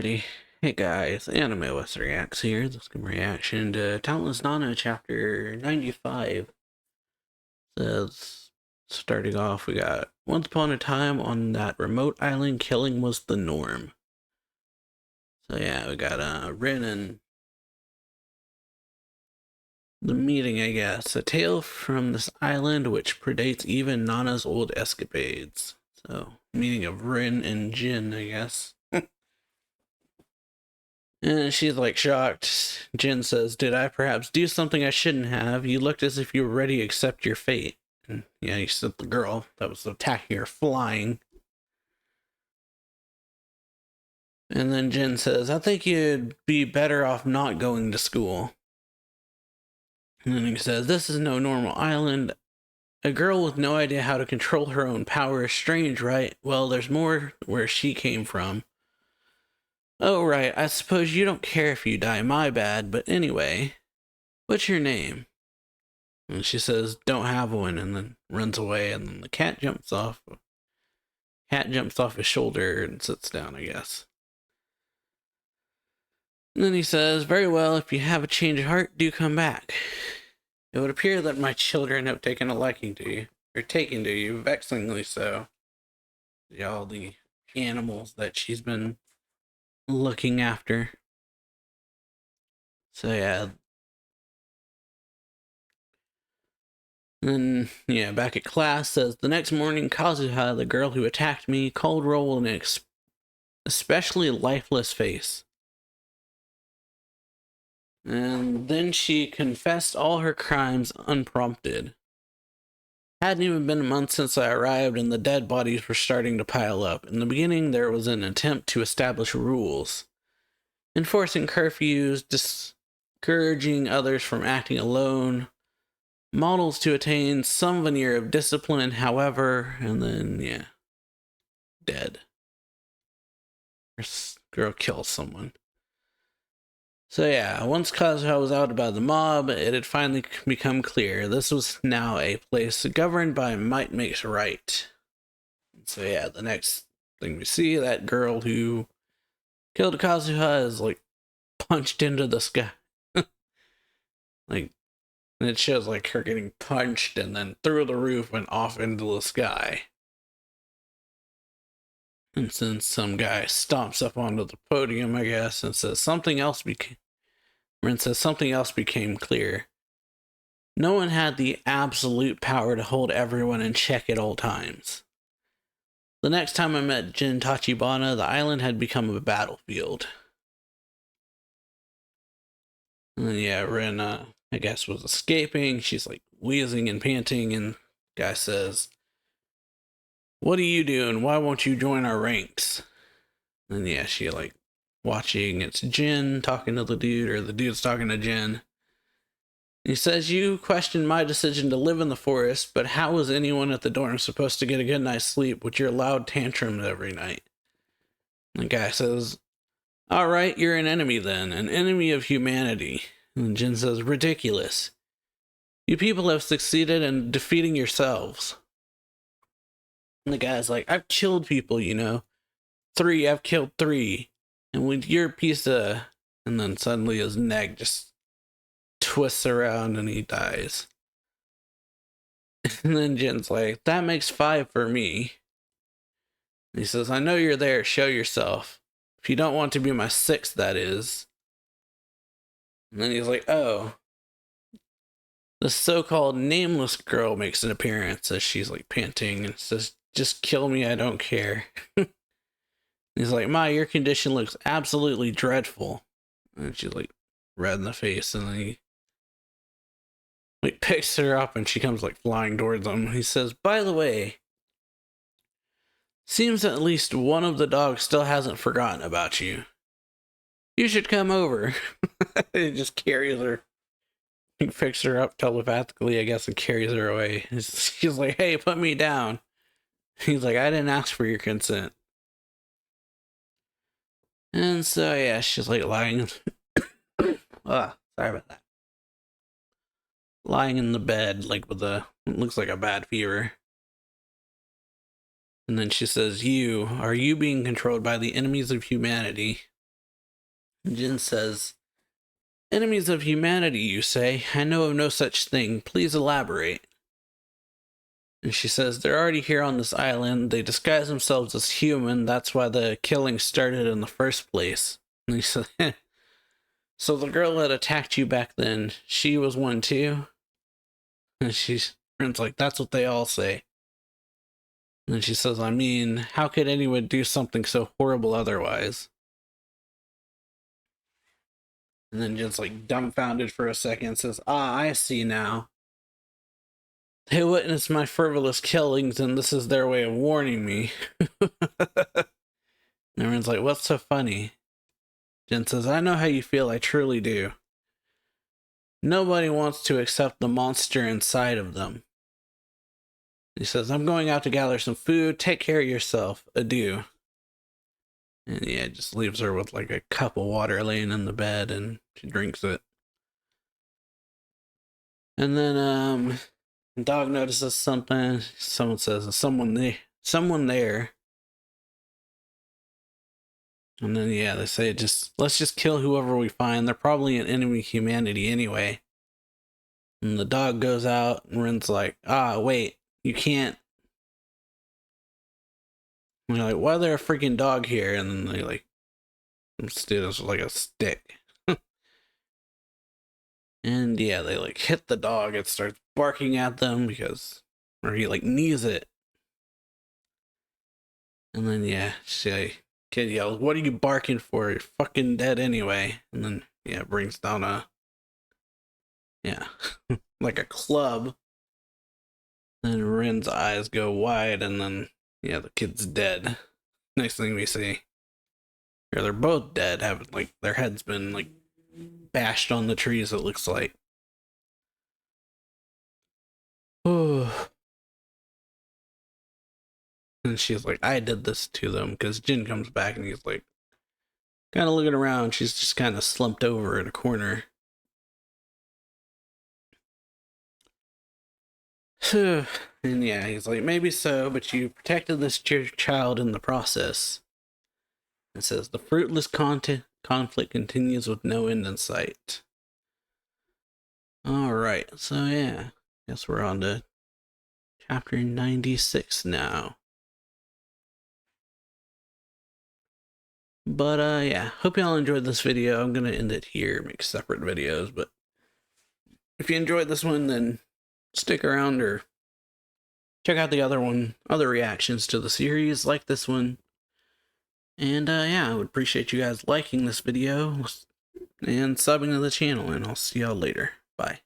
Alrighty. Hey guys, AnimeWestReacts here. This is a reaction to Talentless Nana chapter 95. Says, starting off, we got, once upon a time on that remote island, killing was the norm. So yeah, we got Rin and the meeting, I guess. A tale from this island which predates even Nana's old escapades. So, meeting of Rin and Jin, I guess. And she's like shocked. Jin says, "Did I perhaps do something I shouldn't have? You looked as if you were ready to accept your fate." And yeah, you said the girl that was attacking her flying. And then Jin says, "I think you'd be better off not going to school." And then he says, "This is no normal island. A girl with no idea how to control her own power is strange, right? Well, there's more where she came from." "Oh, right, I suppose you don't care if you die, my bad, but anyway, what's your name?" And she says, "Don't have one," and then runs away, and then the cat jumps off. His shoulder and sits down, I guess. And then he says, "Very well, if you have a change of heart, do come back. It would appear that my children have taken a liking to you, or taken to you, vexingly so. All the animals that she's been looking after." So yeah. And yeah, back at class, says, "The next morning, Kazuha, the girl who attacked me, called roll an especially lifeless face. And then she confessed all her crimes unprompted. Hadn't even been a month since I arrived, and the dead bodies were starting to pile up. In the beginning, there was an attempt to establish rules, enforcing curfews, discouraging others from acting alone, models to attain some veneer of discipline, however, and then, yeah, dead. This girl kills someone. So yeah, once Kazuha was outed by the mob, it had finally become clear this was now a place governed by might makes right. So yeah, the next thing we see, that girl who killed Kazuha is like punched into the sky. Like, and it shows like her getting punched and then through the roof and off into the sky. And then some guy stomps up onto the podium, I guess, and says Rin says something else became clear. No one had the absolute power to hold everyone in check at all times. The next time I met Jin Tachibana, the island had become a battlefield. And then yeah, Rin, I guess, was escaping. She's like wheezing and panting, and the guy says, "What are you doing? Why won't you join our ranks?" And yeah, she like watching, it's Jin talking to the dude, or the dude's talking to Jin. He says, "You questioned my decision to live in the forest, but how was anyone at the dorm supposed to get a good night's sleep with your loud tantrums every night?" And the guy says, "All right, you're an enemy then, an enemy of humanity." And Jin says, "Ridiculous. You people have succeeded in defeating yourselves." And the guy's like, "I've killed people, you know. I've killed 3. And with your piece of..." And then suddenly his neck just twists around and he dies. And then Jin's like, "That makes 5 for me." And he says, "I know you're there. Show yourself. If you don't want to be my 6th, that is." And then he's like, "Oh." The so-called nameless girl makes an appearance as she's like panting and says, "Just kill me, I don't care." He's like, your condition looks absolutely dreadful." And she's like red in the face, and then he like picks her up and she comes like flying towards him. He says, "By the way, seems at least one of the dogs still hasn't forgotten about you. You should come over." He just carries her. He picks her up telepathically, I guess, and carries her away. She's like, "Hey, put me down." He's like, "I didn't ask for your consent." And so yeah, she's like lying. Sorry about that. Lying in the bed, like with it looks like a bad fever. And then she says, Are you being controlled by the enemies of humanity?" Jin says, enemies of humanity, you say? I know of no such thing. Please elaborate. And she says, they're already here on this island. They disguise themselves as human. That's why the killing started in the first place. And he said, so the girl that attacked you back then, she was one too? And Rin's like, that's what they all say. And then she says, I mean, how could anyone do something so horrible otherwise? And then just like dumbfounded for a second, says, I see now. They witnessed my frivolous killings, and this is their way of warning me. And everyone's like, what's so funny? Jin says, I know how you feel, I truly do. Nobody wants to accept the monster inside of them. He says, I'm going out to gather some food. Take care of yourself. Adieu. And yeah, just leaves her with like a cup of water laying in the bed, and she drinks it. And then the dog notices something. Someone says, someone there. And then yeah, they say, let's just kill whoever we find. They're probably an enemy humanity anyway. And the dog goes out, and Rin's like, wait, you can't. And they're like, why is there a freaking dog here? And then they like, do this with like a stick. And yeah, they like hit the dog. It starts barking at them or he like knees it. And then yeah, kid yells, what are you barking for? You're fucking dead anyway. And then yeah, brings down like a club. Then Rin's eyes go wide, and then yeah, the kid's dead. Next thing we see, yeah, they're both dead, having like their heads been like bashed on the trees, it looks like. Oh. And she's like, I did this to them, because Jin comes back and he's like kind of looking around. She's just kind of slumped over in a corner. And yeah, he's like, maybe so, but you protected this child in the process. It says, the fruitless conflict continues with no end in sight. Alright, so yeah, guess we're on to chapter 96 now. But yeah, hope y'all enjoyed this video. I'm gonna end it here, make separate videos, but if you enjoyed this one, then stick around or check out the other reactions to the series like this one. And yeah, I would appreciate you guys liking this video and subbing to the channel, and I'll see y'all later. Bye.